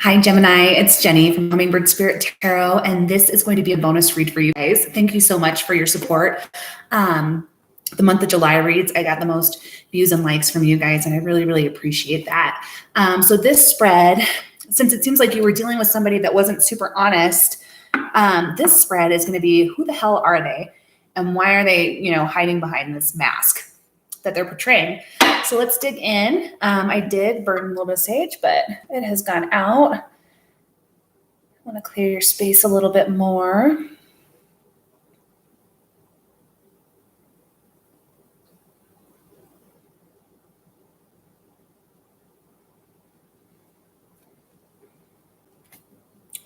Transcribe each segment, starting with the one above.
Hi, Gemini. It's Jenny from Hummingbird Spirit Tarot, and this is going to be a bonus read for you guys. Thank you so much for your support. The month of July reads, I got the most views and likes from you guys, and I really, really appreciate that. So this spread, since it seems like you were dealing with somebody that wasn't super honest, this spread is going to be, who the hell are they? And why are they, hiding behind this mask that they're portraying? So let's dig in. I did burn a little bit of sage, but it has gone out. I want to clear your space a little bit more.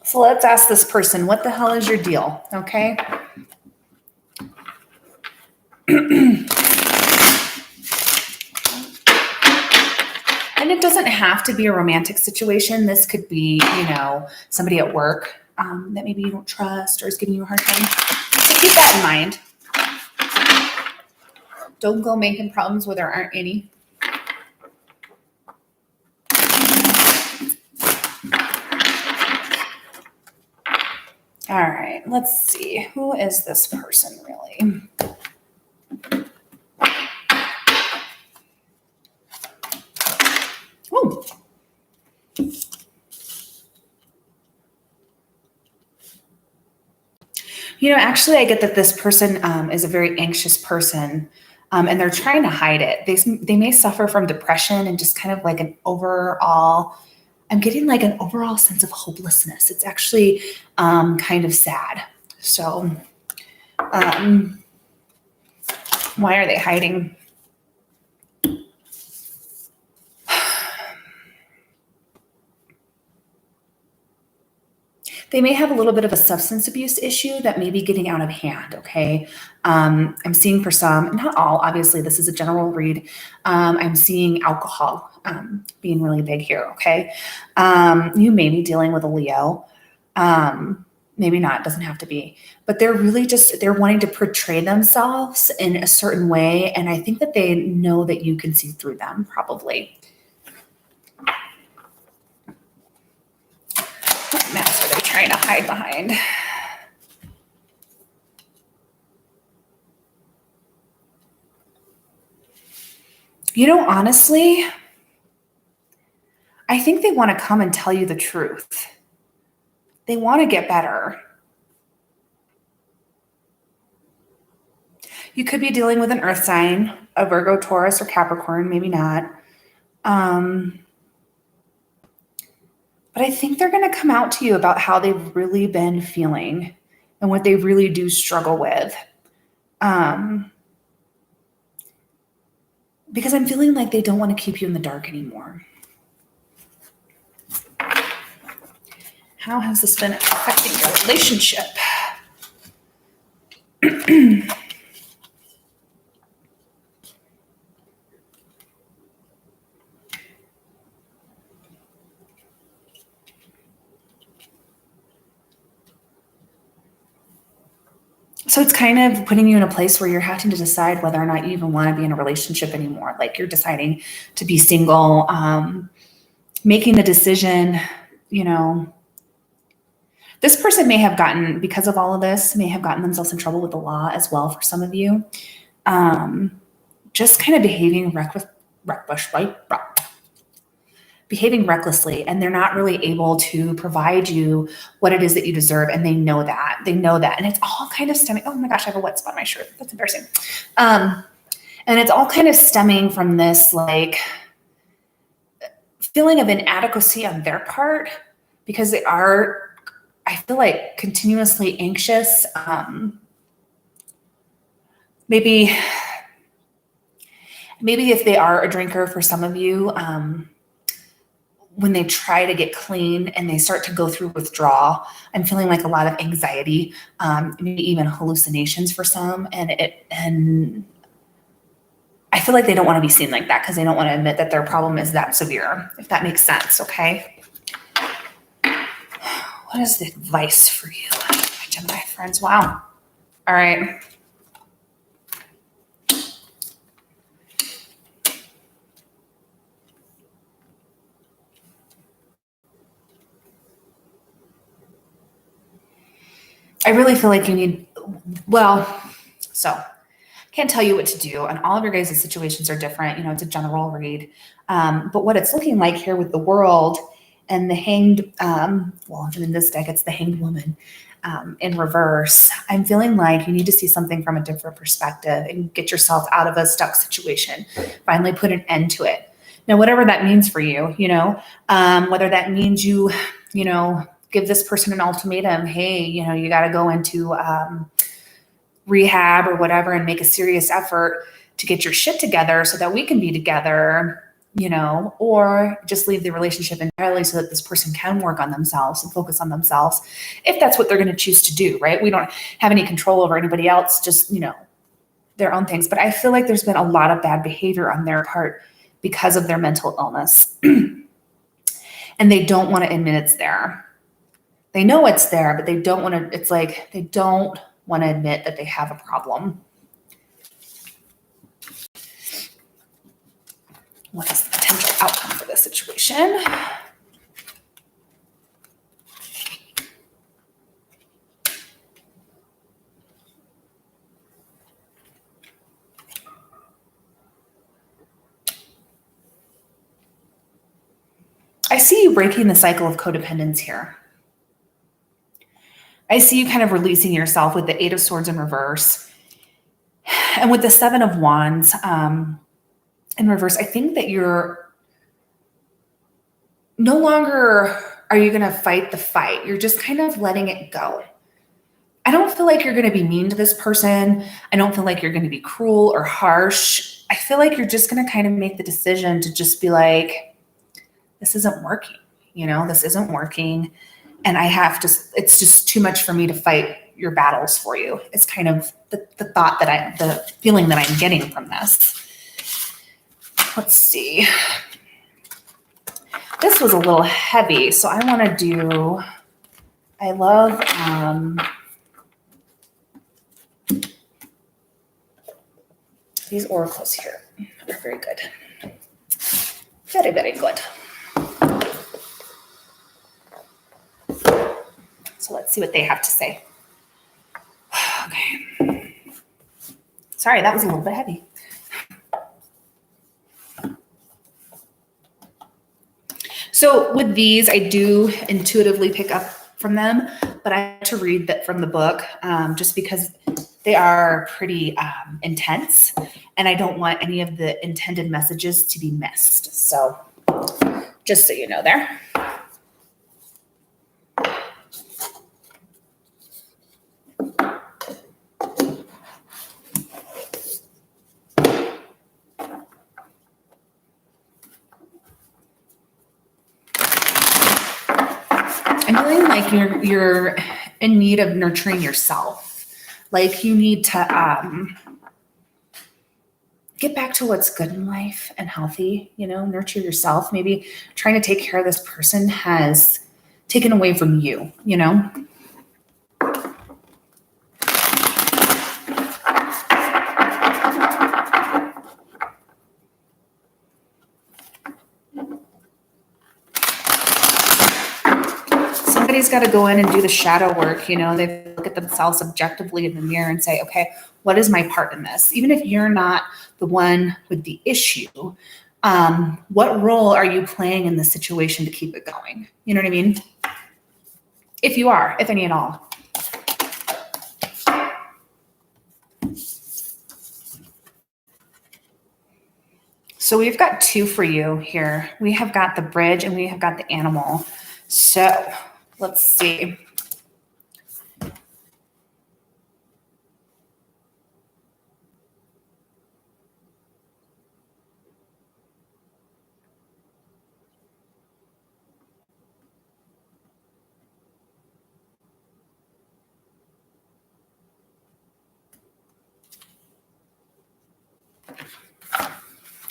So let's ask this person, what the hell is your deal? Okay. And it doesn't have to be a romantic situation. This could be, somebody at work that maybe you don't trust or is giving you a hard time. So keep that in mind. Don't go making problems where there aren't any. All right, let's see. Who is this person really? Oh. Actually, I get that this person is a very anxious person, and they're trying to hide it. They may suffer from depression and just kind of like an overall, I'm getting like an overall sense of hopelessness. It's actually kind of sad. So why are they hiding? They may have a little bit of a substance abuse issue that may be getting out of hand, okay? I'm seeing for some, not all, obviously, this is a general read. I'm seeing alcohol being really big here, okay? You may be dealing with a Leo. Maybe not, doesn't have to be. But they're really they're wanting to portray themselves in a certain way, and I think that they know that you can see through them, probably. What mask are they trying to hide behind? Honestly, I think they want to come and tell you the truth. They want to get better. You could be dealing with an earth sign, a Virgo, Taurus, or Capricorn, maybe not. But I think they're going to come out to you about how they've really been feeling and what they really do struggle with. Because I'm feeling like they don't want to keep you in the dark anymore. How has this been affecting your relationship? So it's kind of putting you in a place where you're having to decide whether or not you even want to be in a relationship anymore. Like you're deciding to be single, making the decision, This person may have gotten, because of all of this, may have gotten themselves in trouble with the law as well for some of you. Just kind of behaving recklessly, and they're not really able to provide you what it is that you deserve, and they know that. And it's all kind of stemming, oh my gosh, I have a wet spot on my shirt. That's embarrassing. And it's all kind of stemming from this like feeling of inadequacy on their part, because they are, I feel like, continuously anxious. Maybe if they are a drinker, for some of you, when they try to get clean and they start to go through withdrawal, I'm feeling like a lot of anxiety, maybe even hallucinations for some. And I feel like they don't want to be seen like that because they don't want to admit that their problem is that severe, if that makes sense, okay? What is the advice for you, my Gemini friends? Wow. All right. I really feel like you need, well, so can't tell you what to do, and all of your guys' situations are different. It's a general read. But what it's looking like here with the world and the hanged, well, in this deck, it's the hanged woman in reverse. I'm feeling like you need to see something from a different perspective and get yourself out of a stuck situation. Finally put an end to it. Now, whatever that means for you, whether that means you give this person an ultimatum, hey, you got to go into rehab or whatever and make a serious effort to get your shit together so that we can be together, or just leave the relationship entirely so that this person can work on themselves and focus on themselves, if that's what they're going to choose to do, right? We don't have any control over anybody else, just, their own things. But I feel like there's been a lot of bad behavior on their part because of their mental illness. And they don't want to admit it's there. They know it's there, but they don't want to, it's like they don't want to admit that they have a problem. What is the potential outcome for this situation? I see you breaking the cycle of codependence here. I see you kind of releasing yourself with the 8 of Swords in reverse. And with the 7 of Wands in reverse, I think that you're no longer are you going to fight the fight. You're just kind of letting it go. I don't feel like you're going to be mean to this person. I don't feel like you're going to be cruel or harsh. I feel like you're just going to kind of make the decision to just be like, this isn't working. This isn't working. And it's just too much for me to fight your battles for you. It's kind of the feeling that I'm getting from this. Let's see. This was a little heavy, so I want to do, I love, these oracles here are very good. Very, very good. So let's see what they have to say. Okay. Sorry, that was a little bit heavy. So with these, I do intuitively pick up from them, but I have to read that from the book just because they are pretty intense, and I don't want any of the intended messages to be missed. So just so you know there. I'm feeling like you're in need of nurturing yourself. Like you need to get back to what's good in life and healthy, nurture yourself. Maybe trying to take care of this person has taken away from you, Somebody's got to go in and do the shadow work. They look at themselves objectively in the mirror and say, okay, what is my part in this? Even if you're not the one with the issue, what role are you playing in the situation to keep it going? You know what I mean? If you are, if any at all. So we've got 2 for you here. We have got the bridge and we have got the animal. So let's see.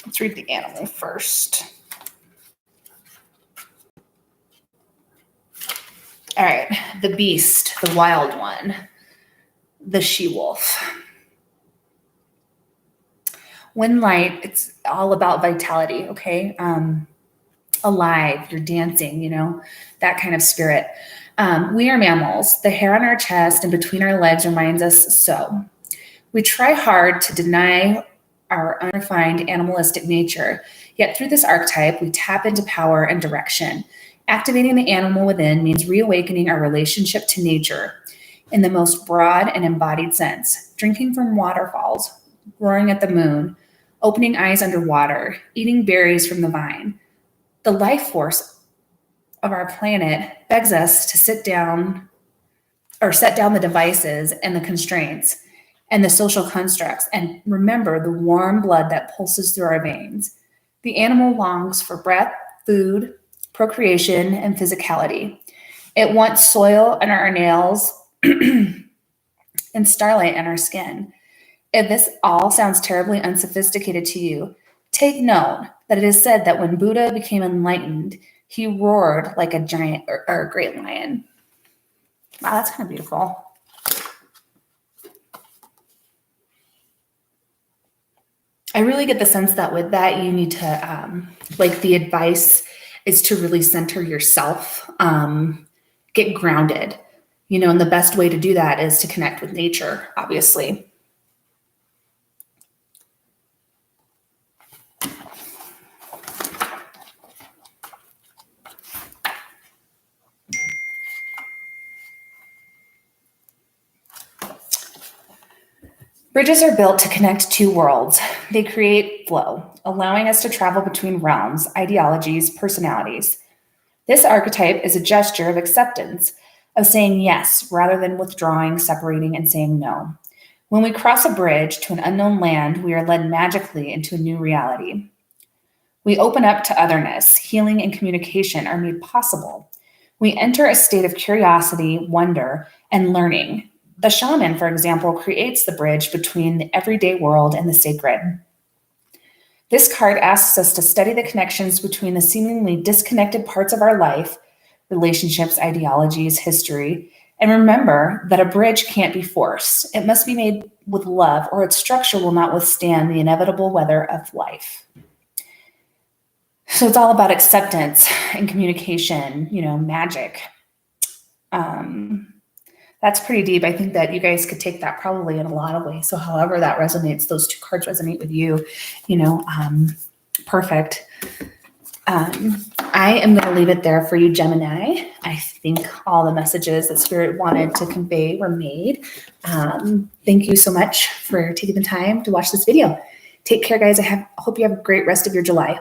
Let's read the animal first. All right, the beast, the wild one, the she-wolf. When light, it's all about vitality, okay? alive, you're dancing, you know, that kind of spirit. We are mammals. The hair on our chest and between our legs reminds us so. We try hard to deny our unrefined animalistic nature, yet through this archetype, we tap into power and direction. Activating the animal within means reawakening our relationship to nature in the most broad and embodied sense. Drinking from waterfalls, roaring at the moon, opening eyes underwater, eating berries from the vine. The life force of our planet begs us to sit down or set down the devices and the constraints and the social constructs and remember the warm blood that pulses through our veins. The animal longs for breath, food, procreation, and physicality. It wants soil under our nails and starlight on our skin. If this all sounds terribly unsophisticated to you, take note that it is said that when Buddha became enlightened, he roared like a giant or a great lion. Wow, that's kind of beautiful. I really get the sense that with that, you need to, like the advice is to really center yourself, get grounded, you know, and the best way to do that is to connect with nature, obviously. Bridges are built to connect two worlds. They create flow, allowing us to travel between realms, ideologies, personalities. This archetype is a gesture of acceptance, of saying yes rather than withdrawing, separating, and saying no. When we cross a bridge to an unknown land, we are led magically into a new reality. We open up to otherness. Healing and communication are made possible. We enter a state of curiosity, wonder, and learning. The shaman, for example, creates the bridge between the everyday world and the sacred. This card asks us to study the connections between the seemingly disconnected parts of our life, relationships, ideologies, history, and remember that a bridge can't be forced. It must be made with love, or its structure will not withstand the inevitable weather of life. So it's all about acceptance and communication, you know, magic. That's pretty deep. I think that you guys could take that probably in a lot of ways. So however that resonates, those two cards resonate with you, you know, perfect. I am going to leave it there for you, Gemini. I think all the messages that Spirit wanted to convey were made. Thank you so much for taking the time to watch this video. Take care, guys. I hope you have a great rest of your July.